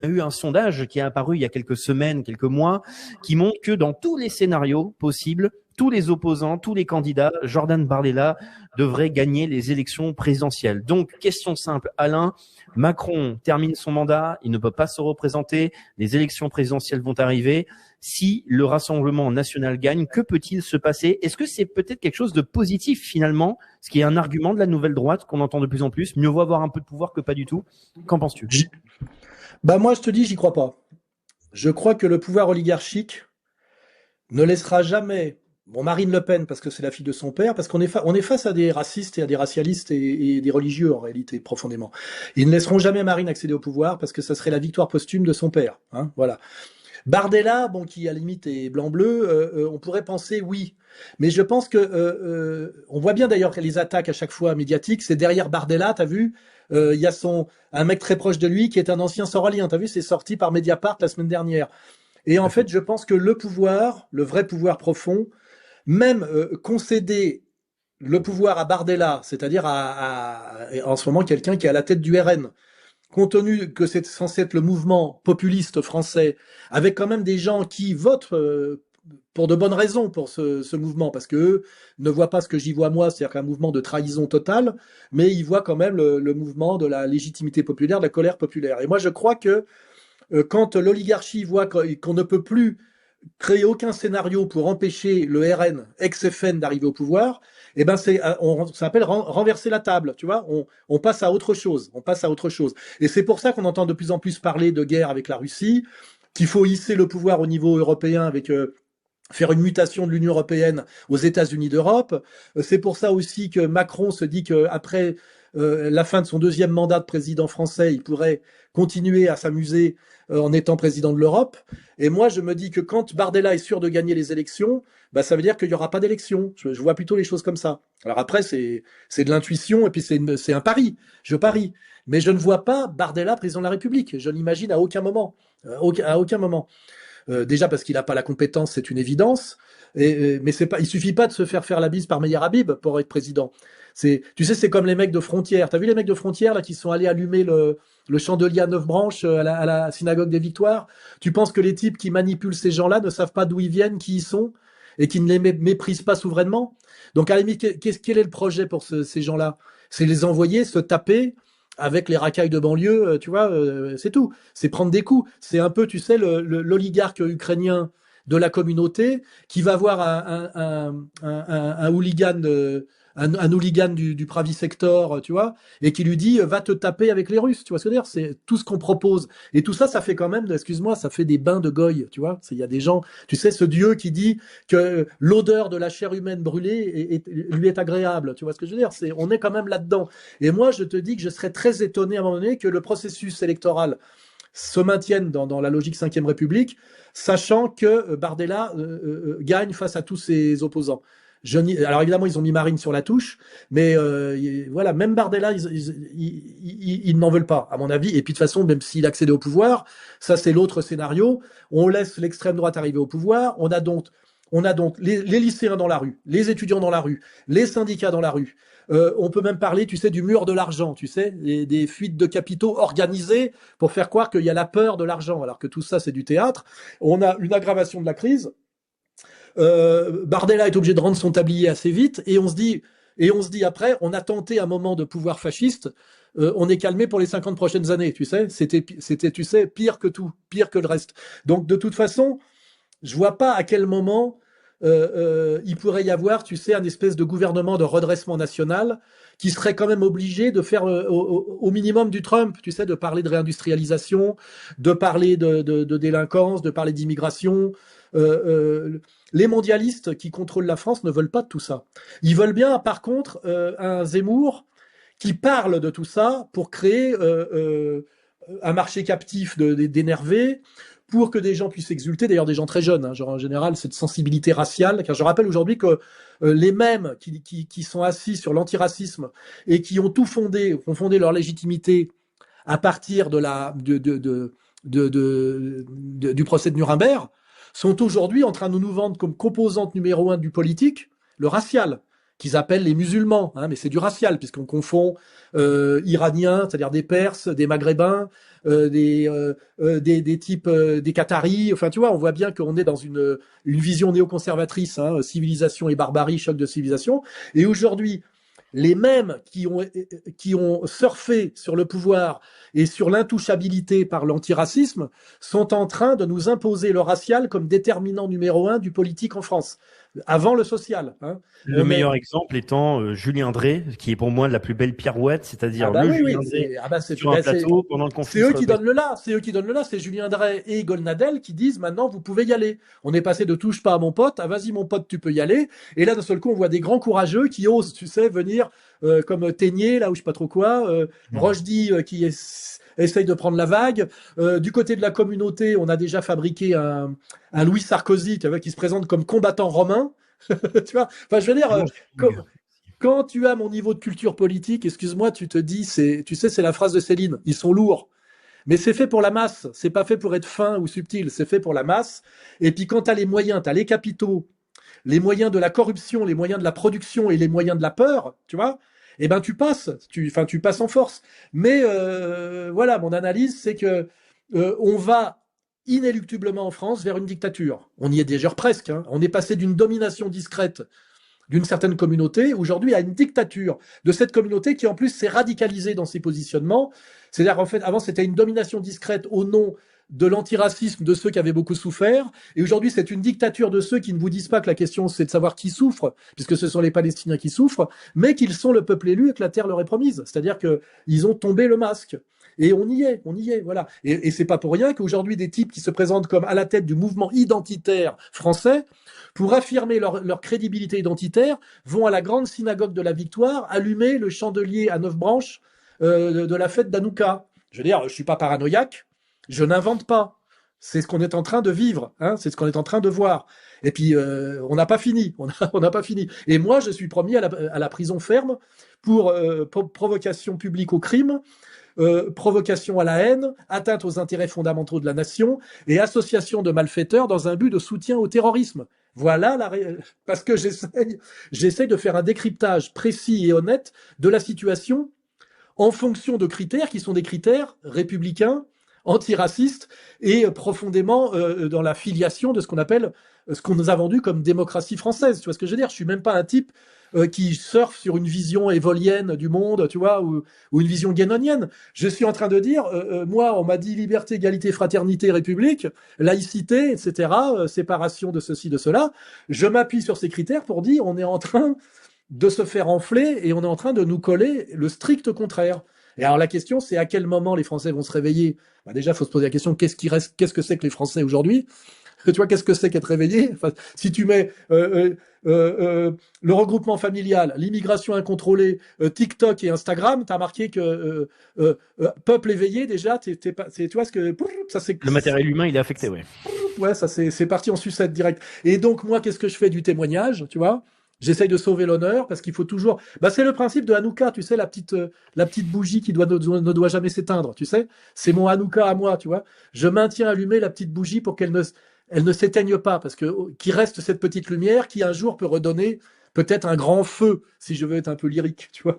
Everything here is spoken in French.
a eu un sondage qui est apparu il y a quelques semaines, quelques mois, qui montre que dans tous les scénarios possibles, tous les opposants, tous les candidats, Jordan Bardella devrait gagner les élections présidentielles. Donc, question simple, Alain, Macron termine son mandat, il ne peut pas se représenter, les élections présidentielles vont arriver. Si le Rassemblement national gagne, que peut-il se passer? Est-ce que c'est peut-être quelque chose de positif finalement, ce qui est un argument de la nouvelle droite qu'on entend de plus en plus? Mieux vaut avoir un peu de pouvoir que pas du tout. Qu'en penses-tu? Bah moi, je te dis, j'y crois pas. Je crois que le pouvoir oligarchique ne laissera jamais, bon, Marine Le Pen, parce que c'est la fille de son père, parce on est face à des racistes et à des racialistes et des religieux, en réalité, profondément. Ils ne laisseront jamais Marine accéder au pouvoir, parce que ça serait la victoire posthume de son père. Hein, voilà. Bardella, bon, qui à la limite est blanc-bleu, on pourrait penser oui. Mais je pense que on voit bien d'ailleurs que les attaques à chaque fois médiatiques, c'est derrière Bardella, t'as vu, il y a un mec très proche de lui qui est un ancien sorolien, t'as vu, c'est sorti par Mediapart la semaine dernière. Et en fait, je pense que le pouvoir, le vrai pouvoir profond, même concéder le pouvoir à Bardella, c'est-à-dire en ce moment quelqu'un qui est à la tête du RN, compte tenu que c'est censé être le mouvement populiste français, avec quand même des gens qui votent pour de bonnes raisons pour ce mouvement, parce que eux ne voient pas ce que j'y vois moi, c'est-à-dire qu'un mouvement de trahison totale, mais ils voient quand même le mouvement de la légitimité populaire, de la colère populaire. Et moi, je crois que quand l'oligarchie voit qu'on ne peut plus créer aucun scénario pour empêcher le RN, ex-FN, d'arriver au pouvoir, eh ben ça s'appelle renverser la table, tu vois. On passe à autre chose, on passe à autre chose. Et c'est pour ça qu'on entend de plus en plus parler de guerre avec la Russie, qu'il faut hisser le pouvoir au niveau européen avec faire une mutation de l'Union européenne aux États-Unis d'Europe. C'est pour ça aussi que Macron se dit qu'après la fin de son deuxième mandat de président français, il pourrait continuer à s'amuser en étant président de l'Europe. Et moi, je me dis que quand Bardella est sûr de gagner les élections, bah, ça veut dire qu'il n'y aura pas d'élections. Je vois plutôt les choses comme ça. Alors après, c'est de l'intuition et puis c'est un pari. Je parie. Mais je ne vois pas Bardella président de la République. Je l'imagine à aucun moment. À aucun moment. Déjà parce qu'il n'a pas la compétence, c'est une évidence. Mais c'est pas, il suffit pas de se faire la bise par Meyer Habib pour être président. Tu sais, c'est comme les mecs de Frontières. T'as vu les mecs de Frontières là qui sont allés allumer le chandelier à 9 branches à la synagogue des Victoires? Tu penses que les types qui manipulent ces gens-là ne savent pas d'où ils viennent, qui ils sont, et qui ne les méprisent pas souverainement? Donc à la limite, quel est le projet pour ces gens-là? C'est les envoyer se taper avec les racailles de banlieue, tu vois, c'est tout. C'est prendre des coups. C'est un peu, tu sais, l'oligarque ukrainien de la communauté qui va voir un hooligan, un hooligan du Pravi Sector, tu vois, et qui lui dit va te taper avec les Russes, tu vois ce que je veux dire? C'est tout ce qu'on propose. Et tout ça, ça fait quand même, excuse-moi, ça fait des bains de goy, tu vois. Il y a des gens, tu sais, ce Dieu qui dit que l'odeur de la chair humaine brûlée lui est agréable, tu vois ce que je veux dire? On est quand même là-dedans. Et moi, je te dis que je serais très étonné à un moment donné que le processus électoral se maintienne dans la logique 5e République, sachant que Bardella gagne face à tous ses opposants. Alors évidemment, ils ont mis Marine sur la touche, mais voilà, même Bardella, ils n'en veulent pas, à mon avis. Et puis de toute façon, même s'il accédait au pouvoir, ça c'est l'autre scénario. On laisse l'extrême droite arriver au pouvoir. On a donc les lycéens dans la rue, les étudiants dans la rue, les syndicats dans la rue. On peut même parler, tu sais, du mur de l'argent, tu sais, des fuites de capitaux organisées pour faire croire qu'il y a la peur de l'argent, alors que tout ça, c'est du théâtre. On a une aggravation de la crise. Bardella est obligé de rendre son tablier assez vite, et on se dit après, on a tenté un moment de pouvoir fasciste, on est calmé pour les 50 prochaines années, tu sais. C'était, tu sais, pire que tout, pire que le reste. Donc, de toute façon, je vois pas à quel moment il pourrait y avoir, tu sais, un espèce de gouvernement de redressement national qui serait quand même obligé de faire au minimum du Trump, tu sais, de parler de réindustrialisation, de parler de délinquance, de parler d'immigration. Les mondialistes qui contrôlent la France ne veulent pas de tout ça. Ils veulent bien, par contre, un Zemmour qui parle de tout ça pour créer un marché captif d'énervés, pour que des gens puissent exulter, d'ailleurs des gens très jeunes, hein, genre en général cette sensibilité raciale, car je rappelle aujourd'hui que les mêmes qui sont assis sur l'antiracisme et qui ont ont fondé leur légitimité à partir du procès de Nuremberg, sont aujourd'hui en train de nous vendre comme composante numéro 1 du politique le racial. qu'ils appellent les musulmans, hein, mais c'est du racial puisqu'on confond Iraniens, c'est-à-dire des Perses, des Maghrébins, des types des Qataris. Enfin, tu vois, on voit bien qu'on est dans une vision néoconservatrice, hein, civilisation et barbarie, choc de civilisation. Et aujourd'hui, les mêmes qui ont surfé sur le pouvoir et sur l'intouchabilité par l'antiracisme sont en train de nous imposer le racial comme déterminant numéro un du politique en France, avant le social. Hein. Le meilleur exemple étant Julien Drey, qui est pour moi la plus belle pirouette, c'est-à-dire Julien Drey sur un plateau pendant le conflit. C'est eux qui donnent le là, c'est Julien Drey et Golnadel qui disent maintenant vous pouvez y aller. On est passé de touche pas à mon pote à vas-y mon pote tu peux y aller. Et là d'un seul coup on voit des grands courageux qui osent, tu sais, venir comme Ténier là ou je sais pas trop quoi, Rochdy qui essaye de prendre la vague. Du côté de la communauté, on a déjà fabriqué un Louis Sarkozy qui se présente comme combattant romain. Tu vois, enfin, je veux dire, quand tu as mon niveau de culture politique, excuse-moi, tu te dis, tu sais, c'est la phrase de Céline, ils sont lourds. Mais c'est fait pour la masse, c'est pas fait pour être fin ou subtil, c'est fait pour la masse. Et puis quand tu as les moyens, tu as les capitaux, les moyens de la corruption, les moyens de la production et les moyens de la peur, tu vois, eh ben tu passes en force. Mais voilà, mon analyse, c'est que on va inéluctablement en France vers une dictature. On y est déjà presque. Hein. On est passé d'une domination discrète d'une certaine communauté aujourd'hui à une dictature de cette communauté qui en plus s'est radicalisée dans ses positionnements. C'est-à-dire en fait, avant c'était une domination discrète au nom de l'antiracisme de ceux qui avaient beaucoup souffert. Et aujourd'hui, c'est une dictature de ceux qui ne vous disent pas que la question, c'est de savoir qui souffre, puisque ce sont les Palestiniens qui souffrent, mais qu'ils sont le peuple élu et que la terre leur est promise. C'est-à-dire qu'ils ont tombé le masque. Et on y est, voilà. Et c'est pas pour rien qu'aujourd'hui, des types qui se présentent comme à la tête du mouvement identitaire français, pour affirmer leur crédibilité identitaire, vont à la grande synagogue de la Victoire allumer le chandelier à 9 branches de la fête d'Hanouka. Je veux dire, je suis pas paranoïaque, je n'invente pas. C'est ce qu'on est en train de vivre, hein, c'est ce qu'on est en train de voir. Et puis, on n'a pas fini, on n'a pas fini. Et moi, je suis promis à la prison ferme pour provocation publique au crime, provocation à la haine, atteinte aux intérêts fondamentaux de la nation et association de malfaiteurs dans un but de soutien au terrorisme. Voilà parce que j'essaye de faire un décryptage précis et honnête de la situation en fonction de critères qui sont des critères républicains, antiracistes et profondément dans la filiation de ce qu'on appelle, ce qu'on nous a vendu comme démocratie française. Tu vois ce que je veux dire? Je suis même pas un type qui surfe sur une vision évolienne du monde, tu vois, ou une vision guénonienne. Je suis en train de dire, moi, on m'a dit liberté, égalité, fraternité, république, laïcité, etc., séparation de ceci, de cela. Je m'appuie sur ces critères pour dire, on est en train de se faire enfler et on est en train de nous coller le strict contraire. Et alors la question, c'est à quel moment les Français vont se réveiller? Bah déjà, il faut se poser la question, qu'est-ce que c'est que les Français aujourd'hui? Tu vois, qu'est-ce que c'est qu'être réveillé? Enfin, si tu mets le regroupement familial, l'immigration incontrôlée, TikTok et Instagram, t'as marqué que peuple éveillé, déjà, tu vois ce que ça c'est le matériel humain, il est affecté, ouais. Ouais, ça c'est parti en sucette direct. Et donc moi, qu'est-ce que je fais du témoignage, tu vois? J'essaye de sauver l'honneur parce qu'il faut toujours. Bah c'est le principe de Hanouka, tu sais, la petite bougie qui ne doit jamais s'éteindre, tu sais. C'est mon Hanouka à moi, tu vois. Je maintiens allumée la petite bougie pour qu'elle ne s'éteigne pas, parce que qu'il reste cette petite lumière qui un jour peut redonner peut-être un grand feu, si je veux être un peu lyrique, tu vois.